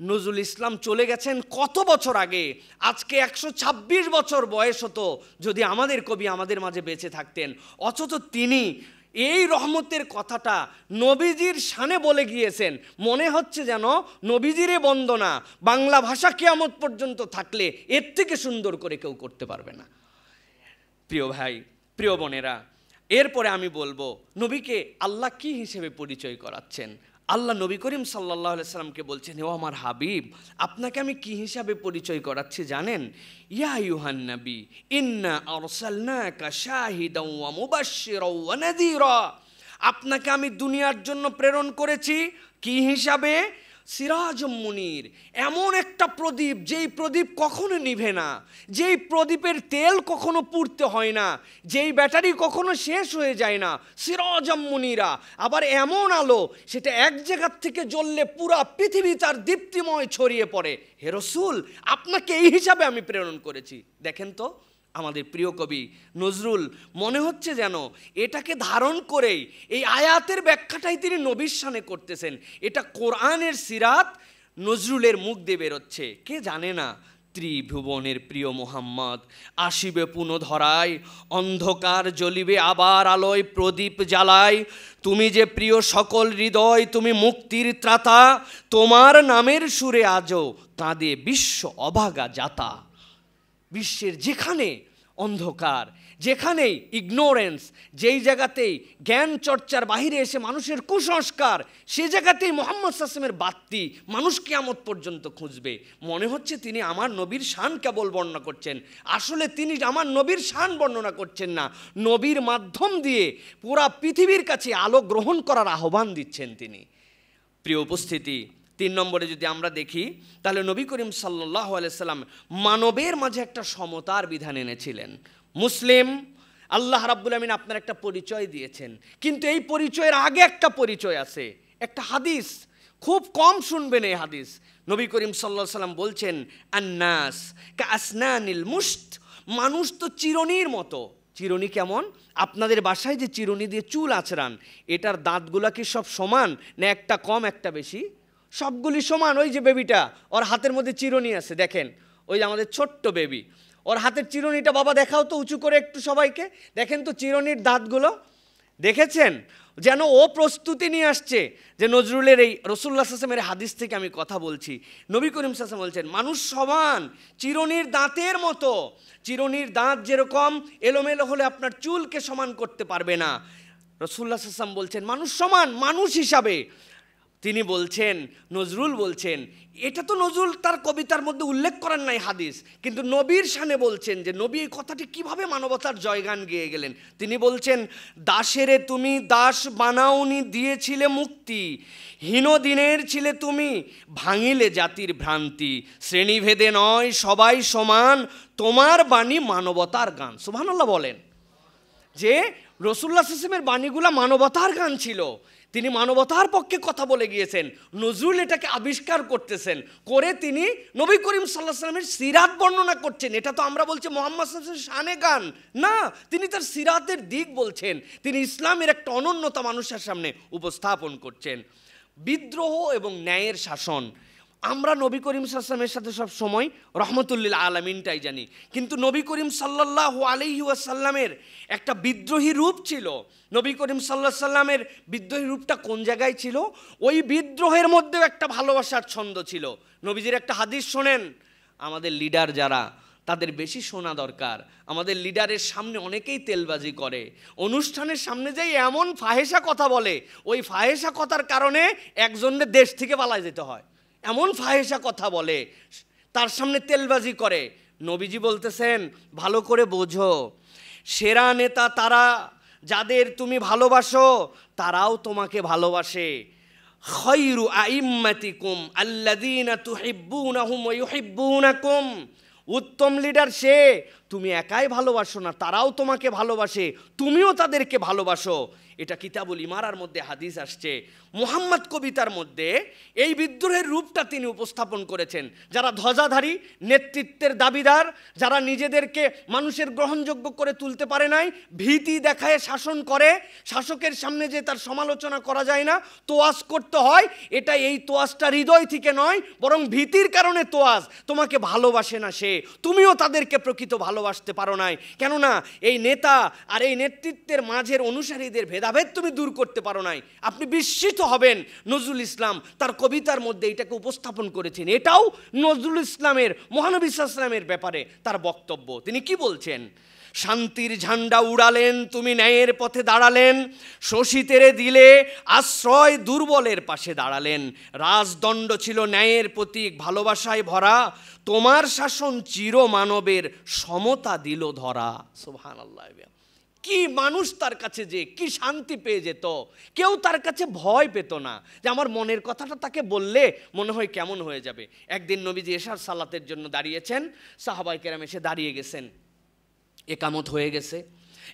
নজরুল ইসলাম চলে গেছেন কত বছর আগে, আজকে 126 বছর বয়স হতো যদি আমাদের কবি আমাদের মাঝে বেঁচে থাকতেন। অথচ তিনি এই রহমতের কথাটা নবীজির শানে বলে গিয়েছেন। মনে হচ্ছে যেন নবীজিরে বন্দনা বাংলা ভাষা কিয়ামত পর্যন্ত থাকলে এর থেকে সুন্দর করে কেউ করতে পারবে না। প্রিয় ভাই, প্রিয় বোনেরা, এরপরে আমি বলবো নবীকে আল্লাহ কি হিসেবে পরিচয় করাচ্ছেন। আল্লাহ নবী করিম সাল্লাল্লাহু আলাইহি সাল্লামকে বলছেন, ও আমার হাবিব, আপনাকে আমি কি হিসাবে পরিচয় করাচ্ছি জানেন? ইয়া আইয়ুহান নবী ইন্না আরসালনাকা শাহিদাও ওয়া মুবাশশিরাও ওয়া নাযীরা। আপনাকে আমি দুনিয়ার জন্য প্রেরণ করেছি কি হিসাবে? সিরাজুম মুনির, এমন একটা প্রদীপ যেই প্রদীপ কখনো নিভে না, যেই প্রদীপের তেল কখনো পুড়তে হয় না, যেই ব্যাটারি কখনো শেষ হয়ে যায় না। সিরাজুম মুনিরা, আবার এমন আলো সেটা এক জায়গার থেকে জ্বললে পুরা পৃথিবী তার দীপ্তিময় ছড়িয়ে পড়ে। হে রাসূল, আপনাকে এই হিসাবে আমি প্রেরণ করেছি। দেখেন তো আমাদের প্রিয় কবি নজরুল মনে হচ্ছে যেন এটাকে ধারণ করেই এই আয়াতের ব্যাখ্যাটাই তিনি নবীর শানে করতেছেন। এটা কোরআনের সিরাত নজরুলের মুখ দিয়ে বেরোচ্ছে। কে জানে না ত্রিভুবনের প্রিয় মোহাম্মদ আসিবে পুনঃধরায়, অন্ধকার জ্বলিবে আবার আলোয় প্রদীপ জ্বালায়। তুমি যে প্রিয় সকল হৃদয়, তুমি মুক্তির ত্রাতা, তোমার নামের সুরে আজও কাঁদে বিশ্ব অভাগা জাতা। বিশ্বের যেখানে অন্ধকার, যেখানেই ইগনোরেন্স, যেই জায়গাতেই জ্ঞান চর্চার বাহিরে এসে মানুষের কুসংস্কার, সে জায়গাতেই মুহাম্মদ সাল্লাল্লাহু আলাইহি ওয়াসাল্লামের বাতি মানুষ কিয়ামত পর্যন্ত খুঁজবে। মনে হচ্ছে তিনি আমার নবীর শান কেবল বর্ণনা করছেন, আসলে তিনি আমার নবীর শান বর্ণনা করছেন না, নবীর মাধ্যম দিয়ে পুরা পৃথিবীর কাছে আলো গ্রহণ করার আহ্বান দিচ্ছেন তিনি। প্রিয় উপস্থিতি, 3 নম্বরে যদি আমরা দেখি তাহলে নবী করিম সাল্লাল্লাহু আলাইহি সাল্লাম মানবের মাঝে একটা সমতার বিধান এনেছিলেন। মুসলিম, আল্লাহ রাব্বুল আমিন আপনার একটা পরিচয় দিয়েছেন, কিন্তু এই পরিচয়ের আগে একটা পরিচয় আছে, একটা হাদিস খুব কম শুনবেন এই হাদিস। নবী করিম সাল্লাল্লাহু আলাইহি সাল্লাম বলছেন, আন্নাস কাসনানিল মুশত, মানুষ তো চিরুনির মতো। চিরুনি কেমন? আপনাদের বাসায় যে চিরুনি দিয়ে চুল আঁচড়ান, এটার দাঁতগুলা কি সব সমান না একটা কম একটা বেশি? সবগুলি সমান। ওই যে বেবিটা, ওর হাতের মধ্যে চিরুনি আছে, দেখেন ওই যে আমাদের ছোট্ট বেবি, ওর হাতের চিরুনিটা বাবা দেখাও তো উঁচু করে একটু সবাইকে, দেখেন তো চিরুনির দাঁতগুলো, দেখেছেন? যেন ও প্রস্তুতি নিয়ে আসছে যে নজরুলের এই রাসূলুল্লাহ সাল্লাল্লাহু আলাইহি ওয়াসাল্লামের হাদিস থেকে আমি কথা বলছি। নবী করিম সাল্লাল্লাহু আলাইহি ওয়াসাল্লাম বলছেন মানুষ সমান চিরুনির দাঁতের মতো। চিরুনির দাঁত যেরকম এলোমেলো হলে আপনার চুলকে সমান করতে পারবে না, রাসূলুল্লাহ সাল্লাল্লাহু আলাইহি ওয়াসাল্লাম বলছেন মানুষ সমান, মানুষ হিসাবে। তিনি বলছেন, নজরুল বলছেন, এটা তো নজরুল তার কবিতার মধ্যে উল্লেখ করেন নাই হাদিস, কিন্তু নবীর শানে বলছেন যে নবী এই কথাটি কিভাবে মানবতার জয়গান গেয়ে গেলেন। তিনি বলছেন, দাসেরে তুমি দাস বানাওনি, দিয়েছিলে মুক্তি, হীন দিনের ছিলে তুমি, ভাঙিলে জাতির ভ্রান্তি, শ্রেণীভেদে নয় সবাই সমান, তোমার বাণী মানবতার গান। সুবহানাল্লাহ বলেন যে রাসূলুল্লাহ সাল্লাল্লাহু আলাইহি ওয়াসাল্লামের বাণীগুলা মানবতার গান ছিল, তিনি মানবতার পক্ষে কথা বলে গিয়েছেন। নজরুল এটাকে আবিষ্কার করতেছেন, করে তিনি নবী করিম সাল্লাল্লাহু আলাইহি ওয়াসাল্লামের সিরাত বর্ণনা করছেন। এটা তো আমরা বলছি মুহাম্মদ সাল্লাল্লাহু আলাইহি ওয়াসাল্লামের শানে গান না, তিনি তার সিরাতের দিক বলছেন, তিনি ইসলামের একটা অনন্যতা মানুষের সামনে উপস্থাপন করছেন। বিদ্রোহ এবং ন্যায়ের শাসন, আমরা নবী করিম সাল্লাল্লাহু আলাইহি ওয়াসাল্লামের সাথে সব সময় রহমতুল্লিল আলামিনটাই জানি, কিন্তু নবী করিম সাল্লাল্লাহু আলাইহি ওয়াসাল্লামের একটা বিদ্রোহী রূপ ছিল। নবী করিম সাল্লাল্লাহু আলাইহি ওয়াসাল্লামের বিদ্রোহী রূপটা কোন জায়গায় ছিল? ওই বিদ্রোহের মধ্যেও একটা ভালোবাসার ছন্দ ছিল। নবীজির একটা হাদিস শোনেন, আমাদের লিডার যারা, তাদের বেশি শোনা দরকার। আমাদের লিডারের সামনে অনেকেই তেলবাজি করে, অনুষ্ঠানের সামনে যাই এমন ফাহেসা কথা বলে, ওই ফাহেসা কথার কারণে একজনের দেশ থেকে পালায় যেতে হয়। এমন ফাহেসা কথা বলে, তার সামনে তেলবাজি করে। নবীজি বলতেছেন, ভালো করে বোঝো, সেরা নেতা তারা যাদের তুমি ভালোবাসো, তারাও তোমাকে ভালোবাসে। খায়রু আইম্মাতিকুম আল্লাযীনা তুহিব্বুনাহুম ওয়া ইউহিব্বুনাকুম উত্তম লিডার সে, তুমি একাই ভালোবাসো না, তারাও তোমাকে ভালোবাসে, তুমিও তাদেরকে ভালোবাসো। এটা কিতাবুল ইমারার মধ্যে হাদিস আসছে। মুহাম্মদ কবিতার মধ্যে এই বিদ্রোহের রূপটা তিনি উপস্থাপন করেছেন। যারা ধ্বজাধারী, নেতৃত্বের দাবিদার, যারা নিজেদেরকে মানুষের গ্রহণযোগ্য করে তুলতে পারে নাই, ভীতি দেখায় শাসন করে, শাসকের সামনে যে তার সমালোচনা করা যায় না, তোয়াজ করতে হয়, এটা এই তোয়াজটা হৃদয় থেকে নয়, বরং ভীতির কারণে তোয়াজ। তোমাকে ভালোবাসে না সে, তুমিও তাদেরকে প্রকৃত ভালোবাসতে পারো নাই, কেননা এই নেতা আর এই নেতৃত্বের মাঝের অনুসারীদের ভেদাভেদ তুমি দূর করতে পারো নাই। আপনি বিস্মিত হবেন, নজরুল ইসলাম তার কবিতার মধ্যে এটাকে উপস্থাপন করেছেন। এটাও নজরুল ইসলামের, মহানবী সাল্লাল্লাহু আলাইহি ওয়াসাল্লামের ব্যাপারে তার বক্তব্য। তিনি কি বলছেন? শান্তির ঝান্ডা উড়ালেন, তুমি ন্যায়ের পথে দাঁড়ালেন, শোষিতেরে দিলে আশ্রয়, দুর্বলের পাশে দাঁড়ালেন, রাজদণ্ড ছিল ন্যায়ের প্রতীক, ভালোবাসায় ভরা, তোমার শাসন চির মানবের সমতা দিল ধরা। সুবহানাল্লাহ। কি মানুষ তার কাছে যে কি শান্তি পেয়ে যেত, কেউ তার কাছে ভয় পেত না যে আমার মনের কথাটা তাকে বললে মনে হয় কেমন হয়ে যাবে। একদিন নবীজি এশার সালাতের জন্য দাঁড়িয়েছেন, সাহাবায়ে কেরাম এসে দাঁড়িয়ে গেছেন, একামত হয়ে গেছে।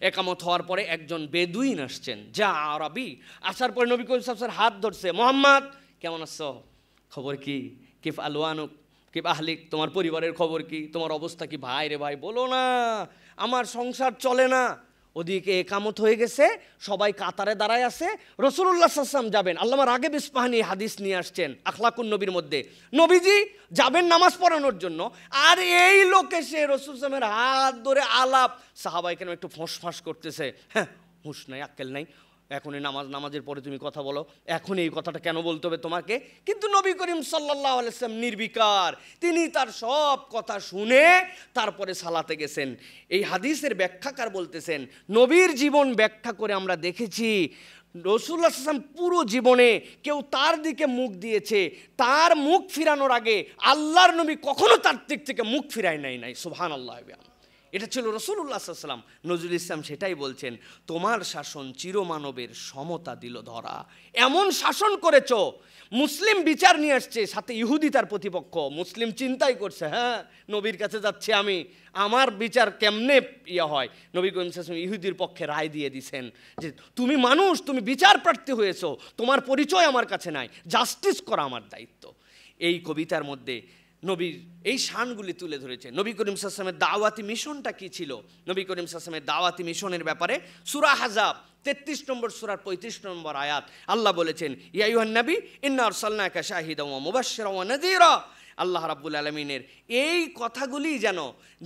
একামত হওয়ার পরে একজন বেদুইন আসছেন, যা আরবি, আসার পরে নবী করিম সাল্লাল্লাহু আলাইহি ওয়াসাল্লাম হাত ধরছে, মোহাম্মদ কেমন আছো, খবর কি, কিফ আলওয়ানুক, কিফ আহলিক, তোমার পরিবারের খবর কি, তোমার অবস্থা কি? ভাই রে ভাই, বলো না, আমার সংসার চলে না। ওদিকে একামত হয়ে গেছে, সবাই কাতারে দাঁড়ায় আছে, রাসূলুল্লাহ সাল্লাল্লাহু আলাইহি ওয়াসাল্লাম যাবেন। আল্লামা রাগিব ইস্পাহানী হাদিস নিয়ে আসছেন আখলাকুন নবীর মধ্যে, নবীজি যাবেন নামাজ পড়ানোর জন্য, আর এই লোক এসে রাসূল সাল্লাল্লাহু আলাইহি ওয়াসাল্লামের হাত ধরে আলাপ, সাহাবায়ে কেরাম একটু ফোঁস করতেছে, হ্যাঁ হুঁশ নাই, আক্কেল নাই, এখনই নামাজের পরে তুমি কথা বলো, এখন এই কথাটা কেন বলতে হবে তোমাকে? কিন্তু নবী করিম সাল্লাল্লাহু আলাইহি ওয়াসাল্লাম নির্বিকার, তিনি তার সব কথা শুনে তারপরে সালাতে গেছেন। এই হাদিসের ব্যাখ্যাকার বলতেছেন, নবীর জীবন ব্যাখ্যা করে আমরা দেখেছি রাসূলুল্লাহ সাল্লাল্লাহু আলাইহি ওয়াসাল্লাম পুরো জীবনে কেউ তার দিকে মুখ দিয়েছে, তার মুখ ফিরানোর আগে আল্লাহর নবী কখনো তার দিক থেকে মুখ ফিরায় নাই। সুবহানাল্লাহ। এটা ছিল রাসূলুল্লাহ সাল্লাল্লাহু আলাইহি ওয়াসাল্লাম। নজরুল ইসলাম সেটাই বলছেন, তোমার শাসন চিরমানবের সমতা দিল ধরা। এমন শাসন করেছো, মুসলিম বিচার নিয়ে আসছে, সাথে ইহুদি তার প্রতিপক্ষ। মুসলিম চিন্তাই করছে, হ্যাঁ নবীর কাছে যাচ্ছি আমি, আমার বিচার কেমনে হয়। নবী করিম সাল্লাল্লাহু আলাইহি ওয়াসাল্লাম ইহুদির পক্ষে রায় দিয়ে দিছেন যে তুমি মানুষ, তুমি বিচার প্রার্থী হয়েছো, তোমার পরিচয় আমার কাছে নাই, জাস্টিস করা আমার দায়িত্ব। এই কবিতার মধ্যে নবীর এই শানগুলি তুলে ধরেছে। নবী করিম সাল্লাল্লাহু আলাইহি ওয়াসাল্লামের দাওয়াতি মিশনটা কি ছিল? নবী করিম সাল্লাল্লাহু আলাইহি ওয়াসাল্লামের দাওয়াতি মিশনের ব্যাপারে সূরা আহজাব 33 নম্বর সূরার 35 নম্বর আয়াত আল্লাহ বলেছেন, ইয়া আইয়ুহান নবী ইন্না আরসালনাকা শাহিদান ওয়া মুবাশশিরান ওয়া নাযীরা। আল্লাহ রাব্বুল আলামিনের এই কথাগুলি যেন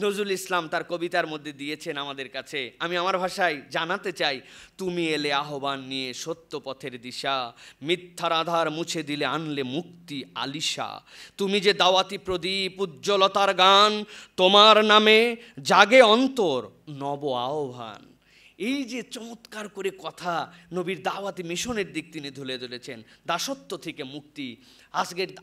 নজরুল ইসলাম তার কবিতার মধ্যে দিয়েছেন আমাদের কাছে। আমি আমার ভাষায় জানাতে চাই, তুমি এলে আহ্বান নিয়ে সত্য পথের দিশা, মিথ্যার আধার মুছে দিলে আনলে মুক্তি আলিশা। তুমি যে দাওয়াতি প্রদীপ, উজ্জ্বলতার গান, তোমার নামে জাগে অন্তর নব আহ্বান। এই যে চমৎকার করে কথা নবীর দাওয়াতি মিশনের দিক তিনি তুলে ধরেছেন, দাসত্ব থেকে মুক্তি,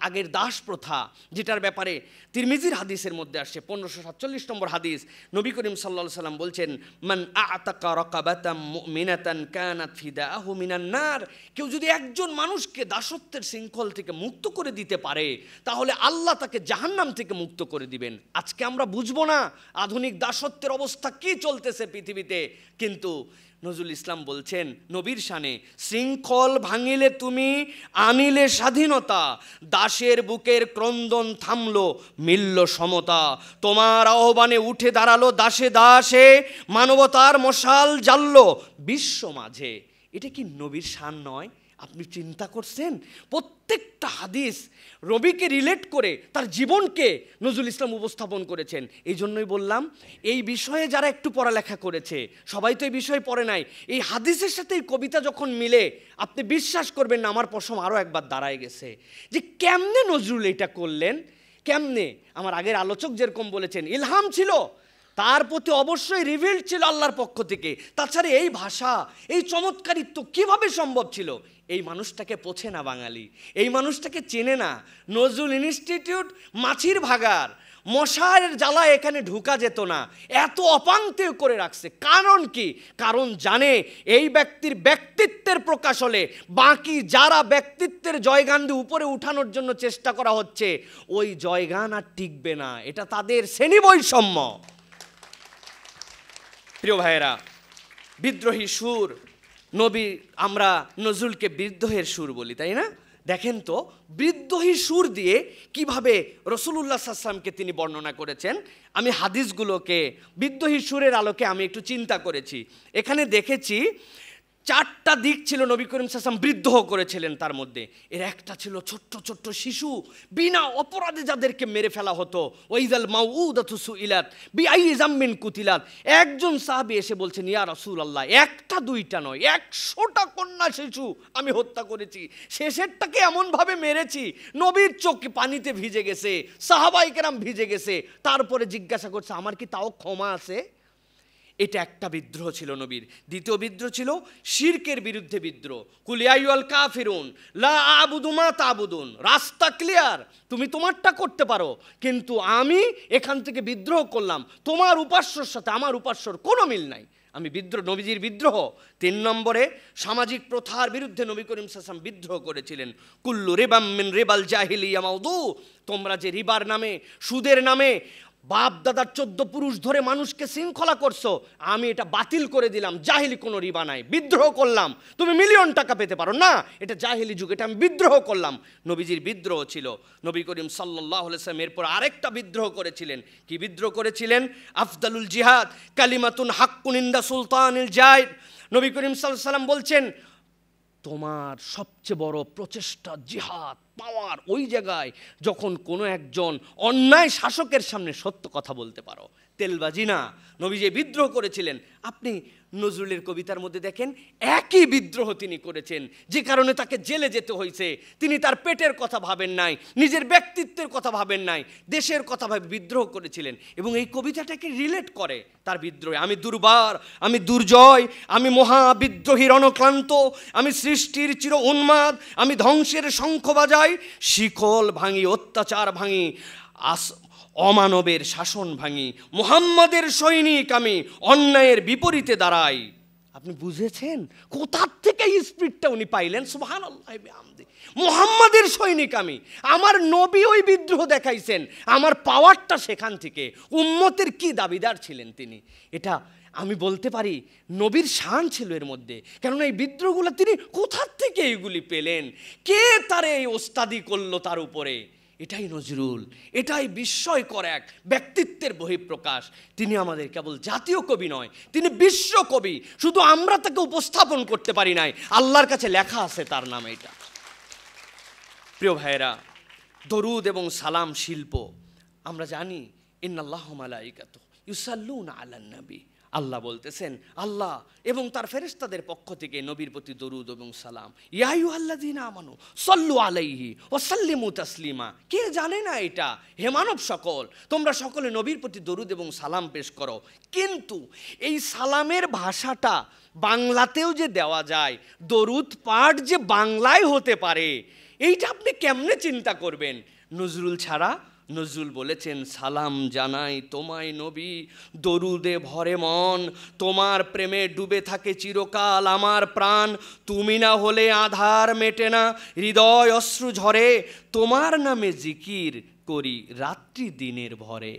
আগের দাস প্রথা, যেটার ব্যাপারে তিরমিজির হাদিসের মধ্যে আসছে 1547 নম্বর হাদিস। নবী করিম সাল্লাল্লাহু আলাইহি ওয়াসাল্লাম বলছেন, মান আ'তাকা রাকাবাতাম মুমিনাতান কানাত ফিদাহু মিনান নার। কেউ যদি একজন মানুষকে দাসত্বের শৃঙ্খল থেকে মুক্ত করে দিতে পারে, তাহলে আল্লাহ তাকে জাহান্নাম থেকে মুক্ত করে দিবেন। আজকে আমরা বুঝবো না আধুনিক দাসত্বের অবস্থা কি চলতেছে পৃথিবীতে, কিন্তু নজরুল ইসলাম বলছেন নবীর শানে, শৃঙ্খল ভাঙিলে তুমি আনিলে স্বাধীনতা, দাসের বুকের ক্রন্দন থামলো মিলল সমতা, তোমার আহ্বানে উঠে দাঁড়ালো দাসে দাসে, মানবতার মশাল জ্বাললো বিশ্ব মাঝে। এটা কি নবীর শান নয়? আপনি চিন্তা করছেন? প্রত্যেকটা হাদিস নবীকে রিলেট করে তার জীবনকে নজরুল ইসলাম উপস্থাপন করেছেন। এই জন্যই বললাম, এই বিষয়ে যারা একটু পড়ালেখা করেছে, সবাই তো এই বিষয়ে পড়ে নাই, এই হাদিসের সাথে এই কবিতা যখন মিলে, আপনি বিশ্বাস করবেন না, আমার পশম আরও একবার দাঁড়ায় গেছে যে কেমনে নজরুল এটা করলেন, কেমনে। আমার আগের আলোচক যেরকম বলেছেন, ইলহাম ছিল, তার প্রতি অবশ্যই রিভিল ছিল আল্লাহর পক্ষ থেকে। তাছাড়া এই ভাষা, এই চমৎকারিত্ব কিভাবে সম্ভব ছিল? এই মানুষটাকে পোছে না বাঙালি, এই মানুষটাকে চেনে না। নজরুল ইনস্টিটিউট মাছির ভাগার, মশার জ্বালা এখানে ঢুকা যেত না, এত অপাঙ্ক্তেয় করে রাখছে। কারণ কি? কারণ জানে এই ব্যক্তির ব্যক্তিত্বের প্রকাশ হলে বাকি যারা ব্যক্তিত্বের জয়গান দিয়ে উপরে উঠানোর জন্য চেষ্টা করা হচ্ছে, ওই জয়গান আর টিকবে না, এটা তাদের শ্রেণী বৈষম্য। প্রিয় ভাইয়েরা, বিদ্রোহী সুর, নবী, আমরা নজরুলকে বিদ্রোহের সুর বলি, তাই না? দেখেন তো বিদ্রোহী সুর দিয়ে কিভাবে রাসূলুল্লাহ সাল্লাল্লাহু আলাইহি ওয়াসাল্লামকে তিনি বর্ণনা করেছেন। আমি হাদিসগুলোকে বিদ্রোহী সুরের আলোকে আমি একটু চিন্তা করেছি। এখানে দেখেছি 4টা দিক ছিল নবী করিম সাল্লাল্লাহু আলাইহি ওয়াসাল্লাম বিদ্রোহ করেছিলেন। তার মধ্যে এর একটা ছিল ছোট্ট ছোট্ট শিশু, বিনা অপরাধে যাদেরকে মেরে ফেলা হতো। ওয়াইযাল মাউউদাতু সুইলাত বিআইয়ি যামবিন কুতিলাত। একজন সাহাবী এসে বলছেন, ইয়া রাসূলুল্লাহ, একটা দুইটা নয়, 100টা কন্যা শিশু আমি হত্যা করেছি, শেষেরটাকে এমনভাবে মেরেছি নবীর চোখ পানিতে ভিজে গেছে, সাহাবায়ে কেরাম ভিজে গেছে। তারপরে জিজ্ঞাসা করছে, আমার কি তাও ক্ষমা আছে? এটা একটা বিদ্রোহ ছিল নবীর। দ্বিতীয় বিদ্রোহ ছিল শিরকের বিরুদ্ধে বিদ্রোহ। কুল ইয়া আইয়ুহাল কাফিরুন লা আ'বুদু মা তা'বুদুন। রাস্তা ক্লিয়ার, তুমি তোমারটা করতে পারো, কিন্তু আমি এখান থেকে বিদ্রোহ করলাম, তোমার উপাস্যর সাথে আমার উপাস্যর কোনো মিল নাই, আমি বিদ্রোহ, নবীজির বিদ্রোহ। 3 নম্বরে সামাজিক প্রথার বিরুদ্ধে নবী করিম সাল্লাল্লাহু আলাইহি ওয়াসাল্লাম বিদ্রোহ করেছিলেন। কুল্লু রিবাম মিন রিবাল জাহিলিয়া মাউদু। তোমরা যে রিবার নামে, সুদের নামে বাপ দাদার 14 পুরুষ ধরে মানুষকে শৃঙ্খলা করছো, আমি এটা বাতিল করে দিলাম, জাহিলি কোনো রিবা নাই, বিদ্রোহ করলাম। তুমি মিলিয়ন টাকা পেতে পারো না, এটা জাহিলি যুগ, এটা আমি বিদ্রোহ করলাম। নবীজির বিদ্রোহ ছিল। নবী করিম সাল্লাল্লাহু আলাইহি ওয়াসাল্লাম এরপর আরেকটা বিদ্রোহ করেছিলেন। কি বিদ্রোহ করেছিলেন? আফদালুল জিহাদ কালিমাতুন হাক্কুন ইনদা সুলতানিল জাইদ। নবী করিম সাল্লাল্লাহু আলাইহি ওয়াসাল্লাম বলছেন, তোমার সবচেয়ে বড় প্রচেষ্টা জিহাদ, পাওয়ার ওই জায়গায় যখন কোনো একজন অন্যায় শাসকের সামনে সত্য কথা বলতে পারো, তেলবাজি না। নবী যে বিদ্রোহ করেছিলেন, আপনি নজরুলের কবিতার মধ্যে দেখেন একই বিদ্রোহ তিনি করেছেন, যে কারণে তাকে জেলে যেতে হয়েছে। তিনি তার পেটের কথা ভাবেন নাই, নিজের ব্যক্তিত্বের কথা ভাবেন নাই, দেশের কথা ভাবে বিদ্রোহ করেছিলেন। এবং এই কবিতাটাকে রিলেট করে তার বিদ্রোহে, আমি দুর্বার, আমি দুর্জয়, আমি মহাবিদ্রোহী রণক্লান্ত, আমি সৃষ্টির চির উন্মাদ, আমি ধ্বংসের শঙ্খ বাজাই, শিকল ভাঙি, অত্যাচার ভাঙি, অমানবের শাসন ভাঙি, মুহাম্মাদের সৈনিক আমি, অন্যায়ের বিপরীতে দাঁড়াই। আপনি বুঝেছেন কোথার থেকে এই স্পিরিটটা উনি পাইলেন? সুবহানাল্লাহ বিহামদি। মুহাম্মাদের সৈনিক আমি, আমার নবী ওই বিদ্রোহ দেখাইছেন, আমার পাওয়ারটা সেখান থেকে। উম্মতের কি দাবিদার ছিলেন তিনি, এটা আমি বলতে পারি নবীর শান ছিল এর মধ্যে। কেননা এই বিদ্রোহগুলো তিনি কোথার থেকে এইগুলি পেলেন, কে তারে এই ওস্তাদি করলো তার উপরে? এটাই নজরুল, এটাই বিস্ময়কর এক ব্যক্তিত্বের বহিঃপ্রকাশ। তিনি আমাদের কেবল জাতীয় কবি নয়, তিনি বিশ্ব কবি। শুধু আমরা তাকে উপস্থাপন করতে পারি নাই, আল্লাহর কাছে লেখা আছে তার নামে। এটা প্রিয় ভাইয়েরা, দরুদ এবং সালাম শিল্প আমরা জানি। ইন্নাল্লাহু মালাইকাতুহু ইউসাল্লুনা আলান নবী। আল্লাহ বলতেছেন, আল্লাহ এবং তার ফেরেশতাদের পক্ষ থেকে নবীর প্রতি দরুদ এবং সালাম। ইয়া আইয়ুহাল্লাযীনা আমানু সাল্লু আলাইহি ওয়া সাল্লিমু তাসলিমা। কে জানে না এটা? হে মানব সকল, তোমরা সকলে নবীর প্রতি দরুদ এবং সালাম পেশ করো। কিন্তু এই সালামের ভাষাটা বাংলাতেও যে দেওয়া যায়, দরুদ পাঠ যে বাংলায় হতে পারে, এইটা আপনি কেমনে চিন্তা করবেন? নজরুল ছাড়া। নজরুল বলেছেন, সালাম জানাই তোমায় নবী, দরুদে ভরে মন, তোমার প্রেমে ডুবে থাকে চিরকাল আমার প্রাণ, তুমি না হলে আধার মেটে না, হৃদয় অশ্রু ঝরে, তোমার নামে জিকির করি রাত্রি দিনের ভরে।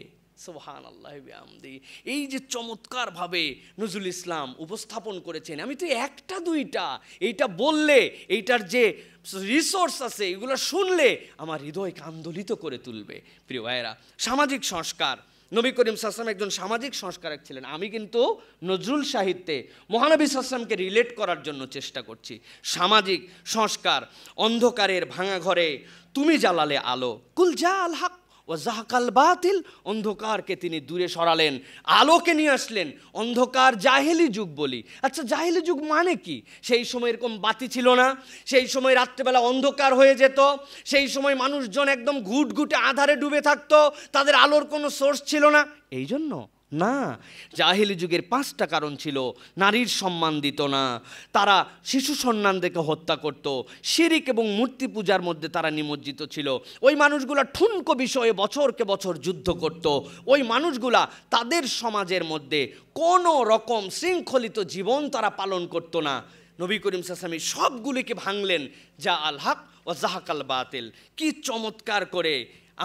সুবহানাল্লাহ বিহামদি। এই যে চমৎকারভাবে নজরুল ইসলাম উপস্থাপন করেছেন, আমি তো একটা দুইটা, এইটা বললে এইটার যে রিসোর্স আছে এগুলো শুনলে আমার হৃদয়কে আন্দোলিত করে তুলবে। প্রিয় ভাইয়েরা, সামাজিক সংস্কার, নবী করিম সাল্লাল্লাহু আলাইহি ওয়াসাল্লাম একজন সামাজিক সংস্কারক ছিলেন। আমি কিন্তু নজরুল সাহিত্যে মহানবী সাল্লাল্লাহু আলাইহি ওয়াসাল্লামকে রিলেট করার জন্য চেষ্টা করছি। সামাজিক সংস্কার, অন্ধকারের ভাঙা ঘরে তুমি জ্বালালে আলো, কুল জাল হক ও জাহাকাল বাতিল। অন্ধকারকে তিনি দূরে সরালেন, আলোকে নিয়ে আসলেন। অন্ধকার জাহেলি যুগ বলি। আচ্ছা, জাহেলি যুগ মানে কি? সেই সময় এরকম বাতি ছিল না, সেই সময় রাত্রেবেলা অন্ধকার হয়ে যেত, সেই সময় মানুষজন একদম ঘুটঘুটে আধারে ডুবে থাকতো, তাদের আলোর কোনো সোর্স ছিল না। এই জন্য না, জাহিলি যুগের 5টা কারণ ছিল। নারীর সম্মান দিত না, তারা শিশু সন্তানদেরকে হত্যা করত, শিরিক এবং মূর্তি পূজার মধ্যে তারা নিমজ্জিত ছিল। ওই মানুষগুলা ঠুনকো বিষয়ে বছরকে বছর যুদ্ধ করত। ওই মানুষগুলা তাদের সমাজের মধ্যে কোনো রকম শৃঙ্খলিত জীবন তারা পালন করত না। নবী করিম সাল্লাল্লাহু আলাইহি ওয়াসাল্লাম সবগুলিকে ভাঙলেন। যা আল হক ও জাহাকাল বাতিল। কি চমৎকার করে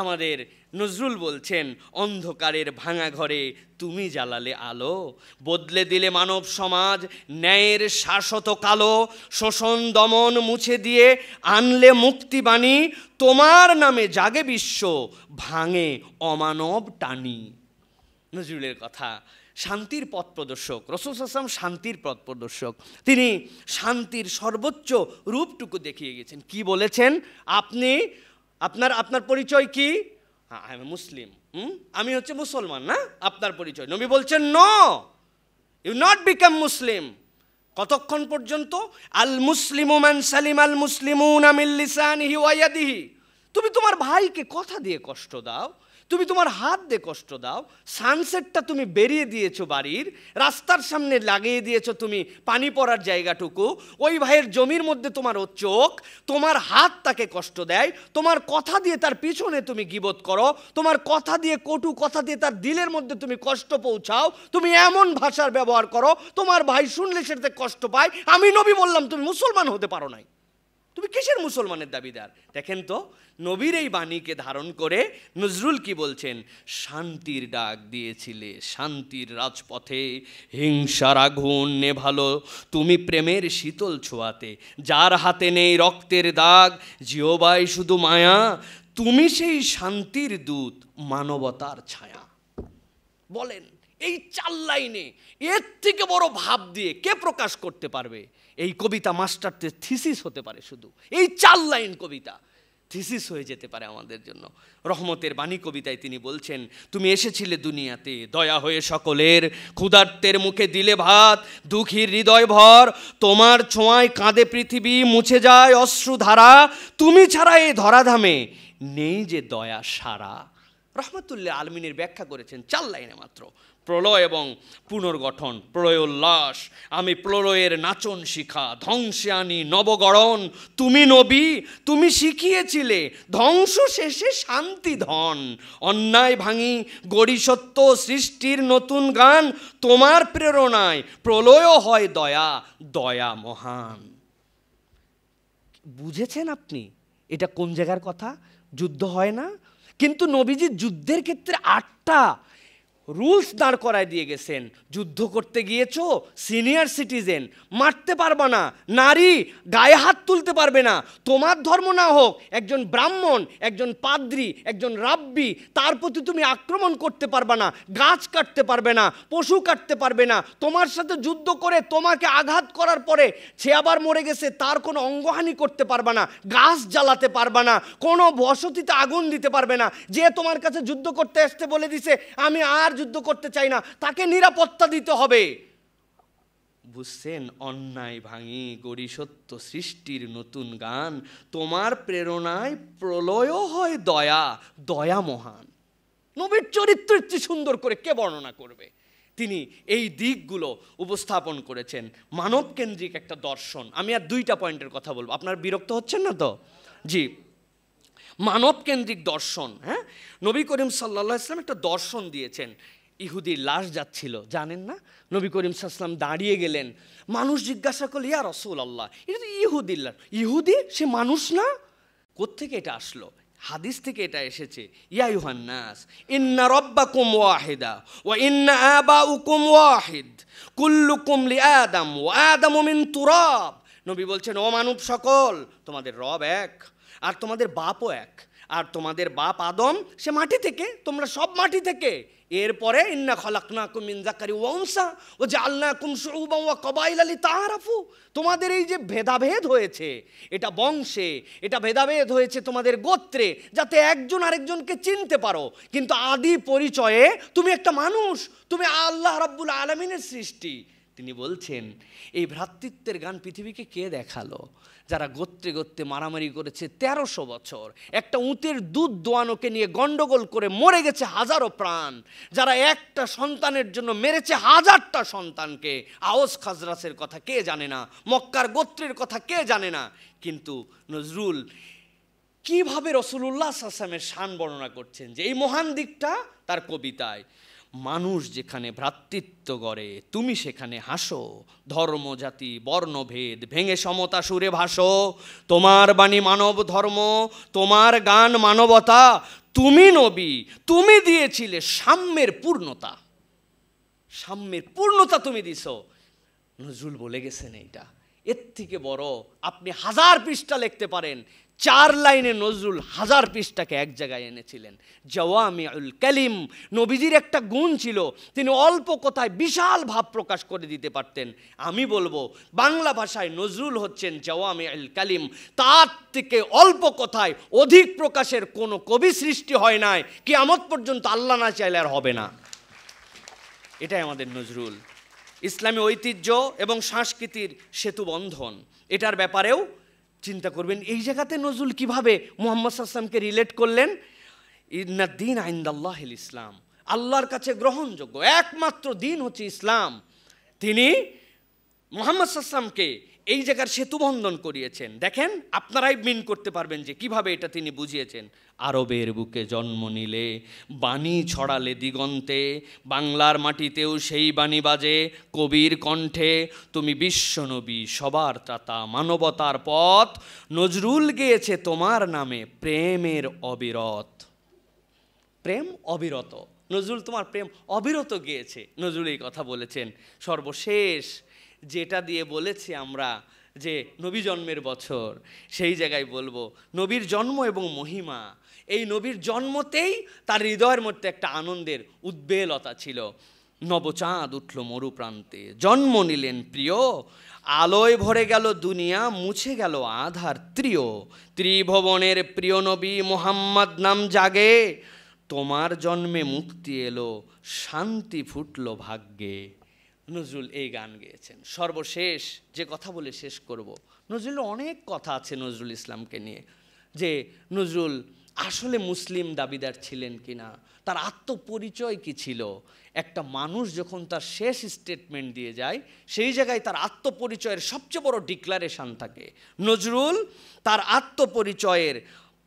আমাদের নজরুল বলছেন, অন্ধকারের ভাঙা ঘরে তুমি জ্বালালে আলো, বদলে দিলে মানব সমাজ, ন্যায়ের শাশ্বত কালো, শোষণ দমন মুছে দিয়ে আনলে মুক্তিবাণী, তোমার নামে জাগে বিশ্ব, ভাঙে অমানব টানি। নজরুলের কথা। শান্তির পথ প্রদর্শক রাসূল সাল্লাল্লাহু আলাইহি ওয়াসাল্লাম শান্তির পথ প্রদর্শক। তিনি শান্তির সর্বোচ্চ রূপটুকু দেখিয়ে গেছেন। কি বলেছেন? আপনার পরিচয় কি? আমি মুসলিম। আমি হচ্ছে মুসলমান। না, আপনার পরিচয়। নবী বলছেন, নো, ইউ নট বিকাম মুসলিম। কতক্ষণ পর্যন্ত? আল মুসলিমু মান সালিম আল মুসলিমুনা মিন লিসানিহি ওয়া ইয়াদিহি। তুমি তোমার ভাইকে কথা দিয়ে কষ্ট দাও, তুমি তোমার হাত দিয়ে কষ্ট দাও। সানসেটটা তুমি বেরিয়ে দিয়েছো বাড়ির, রাস্তার সামনে লাগিয়ে দিয়েছো তুমি পানি পড়ার জায়গাটুকু, ওই ভাইয়ের জমির মধ্যে তোমার ও চোখ, তোমার হাত তাকে কষ্ট দেয়, তোমার কথা দিয়ে তার পিছনে তুমি গীবত করো, তোমার কথা দিয়ে কটু কথা দিয়ে তার দিলের মধ্যে তুমি কষ্ট পৌঁছাও, তুমি এমন ভাষার ব্যবহার করো তোমার ভাই শুনলে সেটাতে কষ্ট পায়। আমি নবী বললাম তুমি মুসলমান হতে পারো নাই, তুমি কিসের মুসলমানের দাবিদার? দেখেন তো, নবীর এই বাণীকে ধারণ করে নজরুল কি বলছেন? শান্তির ডাক দিয়েছিলে শান্তির রাজপথে, হিংসার আগুন নেভালো তুমি প্রেমের শীতল ছোঁয়াতে, যার হাতে নেই রক্তের দাগ, জিহ্বায় শুধু মায়া, তুমি সেই শান্তির দূত, মানবতার ছায়া। বলেন, এই 4 লাইনে এর থেকে বড় ভাব দিয়ে কে প্রকাশ করতে পারবে? এই কবিতা মাস্টারদের থিসিস হতে পারে। শুধু এই 4 লাইন কবিতা থিসিস হয়ে যেতে পারে আমাদের জন্য। রহমতের বাণী কবিতায় তিনি বলছেন, তুমি এসেছিলে দুনিয়াতে দয়া হয়ে সকলের, ক্ষুধার্তের মুখে দিলে ভাত, দুঃখীর হৃদয় ভর, তোমার ছোঁয়ায় কাঁদে পৃথিবী, মুছে যায় অশ্রুধারা, তুমি ছাড়া এই ধরাধামে নেই যে দয়া সারা। রহমতুল্লাহ আলমিনের ব্যাখ্যা করেছেন 4 লাইনে মাত্র। প্রলয় এবং পুনর্গঠন, প্রলয়োল্লাস, আমি প্রলয়ের নাচন শিখা, ধ্বংসে আনি নবগড়ন, তুমি নবী, তুমি শিখিয়েছিলে ধ্বংস শেষে শান্তি ধন, অন্যায় ভাঙি গড়ি সত্য সৃষ্টির নতুন গান, তোমার প্রেরণায় প্রলয় হয় দয়া, দয়া মহান। বুঝেছেন আপনি এটা কোন জায়গার কথা? যুদ্ধ হয় না, কিন্তু নবীজি যুদ্ধের ক্ষেত্রে 8টা রুলস দাঁড় করায় দিয়ে গেছেন। যুদ্ধ করতে গিয়েছো, সিনিয়র সিটিজেন, মারতে পারবে না, নারী গায়ে হাত তুলতে পারবে না, তোমার ধর্ম না হোক, একজন ব্রাহ্মণ, একজন পাদ্রী, একজন রাব্বি, তার প্রতি তুমি আক্রমণ করতে পারবে না, গাছ কাটতে পারবে না, পশু কাটতে পারবে না, তোমার সাথে যুদ্ধ করে তোমাকে আঘাত করার পরে সে আবার মরে গেছে, তার কোনো অঙ্গহানি করতে পারবে না, গাছ জ্বালাতে পারবে না, কোনো বসতিতে আগুন দিতে পারবে না। যে তোমার কাছে যুদ্ধ করতে আসতে বলে দিছে আমি আর যুদ্ধ করতে চাই না, তাকে নিরাপত্তা দিতে হবে। বুঝছেন? অন্যায় ভাঙি গড়ি সত্য সৃষ্টির নতুন গান, তোমার প্রেরণায় প্রলয় হয় দয়া, দয়া মহান। নবীর চরিত্র ইচ্ছে সুন্দর করে কে বর্ণনা করবে? তিনি এই দিকগুলো উপস্থাপন করেছেন। মানব কেন্দ্রিক একটা দর্শন। আমি আর 2টা পয়েন্টের কথা বলবো, আপনার বিরক্ত হচ্ছেন না তো? জি, মানব কেন্দ্রিক দর্শন। হ্যাঁ, নবী করিম সাল্লাল্লাহু আলাইহি ওয়াসাল্লাম একটা দর্শন দিয়েছেন। ইহুদির লাশ যাচ্ছিল, জানেন না? নবী করিম সাল্লাল্লাহু আলাইহি ওয়াসাল্লাম দাঁড়িয়ে গেলেন। মানুষ জিজ্ঞাসা করল, ইয়া রাসূলুল্লাহ, এটা তো ইহুদির লাশ। ইহুদি, সে মানুষ না? কোত্থেকে এটা আসলো? হাদিস থেকে এটা এসেছে, ইয়া আইয়ুহান নাস ইন্না রাব্বাকুম ওয়াহিদা ওয়া ইন্না আবাউকুম ওয়াহিদ কুল্লুকুম লিআদম ওয়া আদামু মিন তুরাব। নবী বলছেন, ও মানব সকল, তোমাদের রব এক আর তোমাদের বাপও এক, আর তোমাদের বাপ আদম, সে মাটি থেকে, তোমরা সব মাটি থেকে। এরপরে ইন্না খলাকনাকুম মিন যাকারি ওয়া উনসা ওয়া জাআলনাকুম শুউবান ওয়া কবাইলা লিতাআরাফু। তোমাদের এই যে ভেদাভেদ হয়েছে, এটা বংশে, এটা ভেদাভেদ হয়েছে তোমাদের গোত্রে, যাতে একজন আরেকজনকে চিনতে পারো, কিন্তু আদি পরিচয়ে তুমি একটা মানুষ, তুমি আল্লাহ রাব্বুল আলামিনের সৃষ্টি। তিনি বলছেন, এই ভ্রাতৃত্বের গান পৃথিবীকে কে দেখালো? যারা গোত্রে গোত্রে মারামারি করেছে 1300 বছর, একটা উটের দুধ দোয়ানোকে নিয়ে গন্ডগোল করে মরে গেছে হাজারো প্রাণ, যারা একটা সন্তানের জন্য মেরেছে 1000টা সন্তানকে। আওস খাজরাসের কথা কে জানে না? মক্কার গোত্রের কথা কে জানে না? কিন্তু নজরুল কিভাবে রাসূলুল্লাহ সাল্লাল্লাহু আলাইহি ওয়াসাল্লামের শান বর্ণনা করছেন যে এই মহান দিকটা তার কবিতায়। মানুষ যেখানে ভ্রাতৃত্ব গড়ে তুমি সেখানে হাসো, ধর্ম জাতি বর্ণভেদ ভেঙে সমতা সুরে ভাসো, তোমার বাণী মানব ধর্ম, তোমার গান মানবতা, তুমি নবী, তুমি দিয়েছিলে সাম্যের পূর্ণতা, সাম্যের পূর্ণতা তুমি দিছো। নজরুল বলে গেছেন এইটা। এর থেকে বড় আপনি 1000 পৃষ্ঠা লিখতে পারেন, 4 লাইনে নজরুল 1000 পৃষ্ঠাকে এক জায়গায় এনেছিলেন। জাওয়ামিউল কালিম, নবীজির একটা গুণ ছিল, তিনি অল্প কথায় বিশাল ভাব প্রকাশ করে দিতে পারতেন। আমি বলবো বাংলা ভাষায় নজরুল হচ্ছেন জাওয়ামিউল কালিম। তার থেকে অল্প কথায় অধিক প্রকাশের কোনো কবি সৃষ্টি হয় নাই, কিয়ামত পর্যন্ত আল্লাহ না চাইলে আর হবে না। এটাই আমাদের নজরুল। ইসলামী ঐতিহ্য এবং সংস্কৃতির সেতু বন্ধন, এটার ব্যাপারেও চিন্তা করবেন। এই জায়গাতে নজরুল কিভাবে মুহাম্মদ সাল্লাল্লাহু আলাইহি ওয়াসাল্লামকে রিলেট করলেন? ইন্নাদ-দীন ইনদাল্লাহিল ইসলাম, আল্লাহর কাছে গ্রহণযোগ্য একমাত্র দিন হচ্ছে ইসলাম। তিনি মুহাম্মদ সাল্লাল্লাহু আলাইহি ওয়াসাল্লামকে এই জায়গার সেতু বন্ধন করিয়েছেন। দেখেন আপনারাই মিন করতে পারবেন যে কিভাবে এটা তিনি বুঝিয়েছেন। আরবের বুকে জন্ম নিলে বাণী ছড়ালে দিগন্তে, বাংলার মাটিতেও সেই বাণী বাজে কবির কণ্ঠে, তুমি বিশ্বনবী সবার ত্রাতা মানবতার পথ, নজরুল গেয়েছে তোমার নামে প্রেমের অবিরত। প্রেম অবিরত, নজরুল তোমার প্রেম অবিরত গেয়েছে। নজরুল এই কথা বলেছেন। সর্বশেষ যেটা দিয়ে বলেছি আমরা যে নবী জন্মের বছর, সেই জায়গায় বলবো নবীর জন্ম এবং মহিমা। এই নবীর জন্মতেই তার হৃদয়ের মধ্যে একটা আনন্দের উদ্বেলতা ছিল। নবচাঁদ উঠল মরু প্রান্তে, জন্ম নিলেন প্রিয়, আলোয় ভরে গেল দুনিয়া, মুছে গেল আধার ত্রিয়, ত্রিভুবনের প্রিয় নবী মুহাম্মদ নাম জাগে, তোমার জন্মে মুক্তি এলো, শান্তি ফুটল ভাগ্যে। নজরুল এই গান গেয়েছেন। সর্বশেষ যে কথা বলে শেষ করব, নজরুলের অনেক কথা আছে নজরুল ইসলামকে নিয়ে, যে নজরুল আসলে মুসলিম দাবিদার ছিলেন কিনা, তার আত্মপরিচয় কি ছিল। একটা মানুষ যখন তার শেষ স্টেটমেন্ট দিয়ে যায়, সেই জায়গায় তার আত্মপরিচয়ের সবচেয়ে বড় ডিক্লারেশন থাকে। নজরুল তার আত্মপরিচয়ের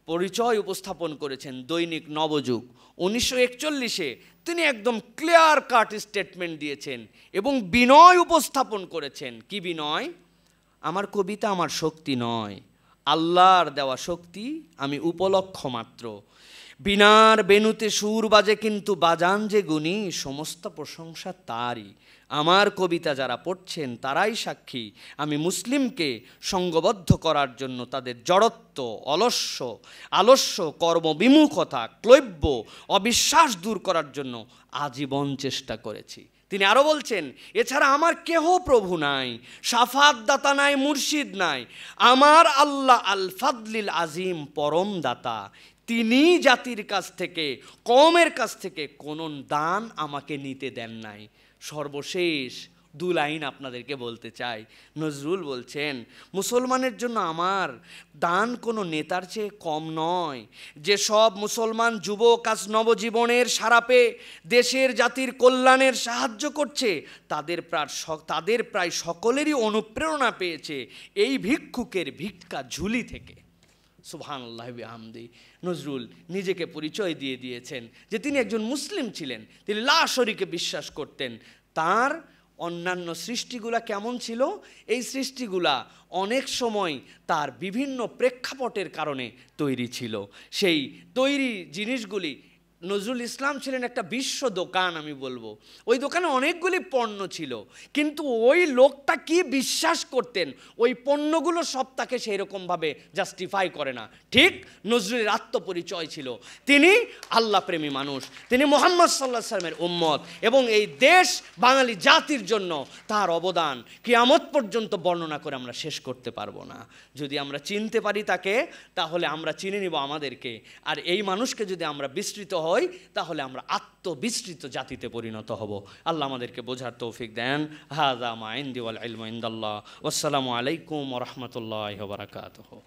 পরিচয় উপস্থাপন করেছেন দৈনিক নবযুগ 1941-এ। তিনি একদম ক্লিয়ার কাট স্টেটমেন্ট দিয়েছেন এবং বিনয় উপস্থাপন করেছেন। কি বিনয়? আমার কবিতা আমার শক্তি নয়, আল্লাহর দেওয়া শক্তি, আমি উপলক্ষ মাত্র। বিনার বেনুতে সুর বাজে কিন্তু বাজান যে গুণী, সমস্ত প্রশংসা তারই। আমার কবিতা যারা পড়ছেন তারাই সাক্ষী, আমি মুসলিমকে সঙ্গবদ্ধ করার জন্য তাদের জড়ত্ব, আলস্য, কর্মবিমুখতা, ক্লৈব্য, অবিশ্বাস দূর করার জন্য আজীবন চেষ্টা করেছি। তিনি আরও বলছেন, এছাড়া আমার কেহ প্রভু নাই, শাফাত দাতা নাই, মুর্শিদ নাই, আমার আল্লাহ আল ফাদলিল আজিম পরম দাতা, তিনি জাতির কাছ থেকে, কওমের কাছ থেকে কোনো দান আমাকে নিতে দেন নাই। সর্বশেষ 2 লাইন আপনাদেরকে বলতে চাই। নজরুল বলছেন, মুসলমানের জন্য আমার দান কোনো নেতার চেয়ে কম নয়। যে সব মুসলমান যুবক আজ নবজীবনের সারা পেয়ে দেশের জাতির কল্যাণের সাহায্য করছে, তাদের প্রায় সকলেরই অনুপ্রেরণা পেয়েছে এই ভিক্ষুকের ভিক্ষা ঝুলি থেকে। সুবহানাল্লাহি ওয়া বিহামদি। নজরুল নিজেকে পরিচয় দিয়ে দিয়েছেন যে তিনি একজন মুসলিম ছিলেন, তিনি লা শরীকে বিশ্বাস করতেন। তার অন্যান্য সৃষ্টিগুলা কেমন ছিল? এই সৃষ্টিগুলা অনেক সময় তার বিভিন্ন প্রেক্ষাপটের কারণে তৈরি ছিল। সেই তৈরি জিনিসগুলি, নজরুল ইসলাম ছিলেন একটা বিশ্ব দোকান, আমি বলবো। ওই দোকানে অনেকগুলি পণ্য ছিল, কিন্তু ওই লোকটা কি বিশ্বাস করতেন, ওই পণ্যগুলো সব তাকে সেই রকমভাবে জাস্টিফাই করে না। ঠিক নজরুলের আত্মপরিচয় ছিল, তিনি আল্লাহ প্রেমী মানুষ, তিনি মুহাম্মদ সাল্লাল্লাহু আলাইহি ওয়াসাল্লামের উম্মত, এবং এই দেশ বাঙালি জাতির জন্য তার অবদান কিয়ামত পর্যন্ত বর্ণনা করে আমরা শেষ করতে পারবো না। যদি আমরা চিনতে পারি তাকে, তাহলে আমরা চিনে নিব আমাদেরকে। আর এই মানুষকে যদি আমরা বিস্তৃত হই, হই, তাহলে আমরা আত্মবিস্মৃত জাতিতে পরিণত হব। আল্লাহ আমাদেরকে বোঝার তৌফিক দেন। হাযা মা ইনদি ওয়াল ইলমু ইনদাল্লাহ। ওয়াসসালামু আলাইকুম ওয়া রাহমাতুল্লাহি ওয়া বারাকাতুহু।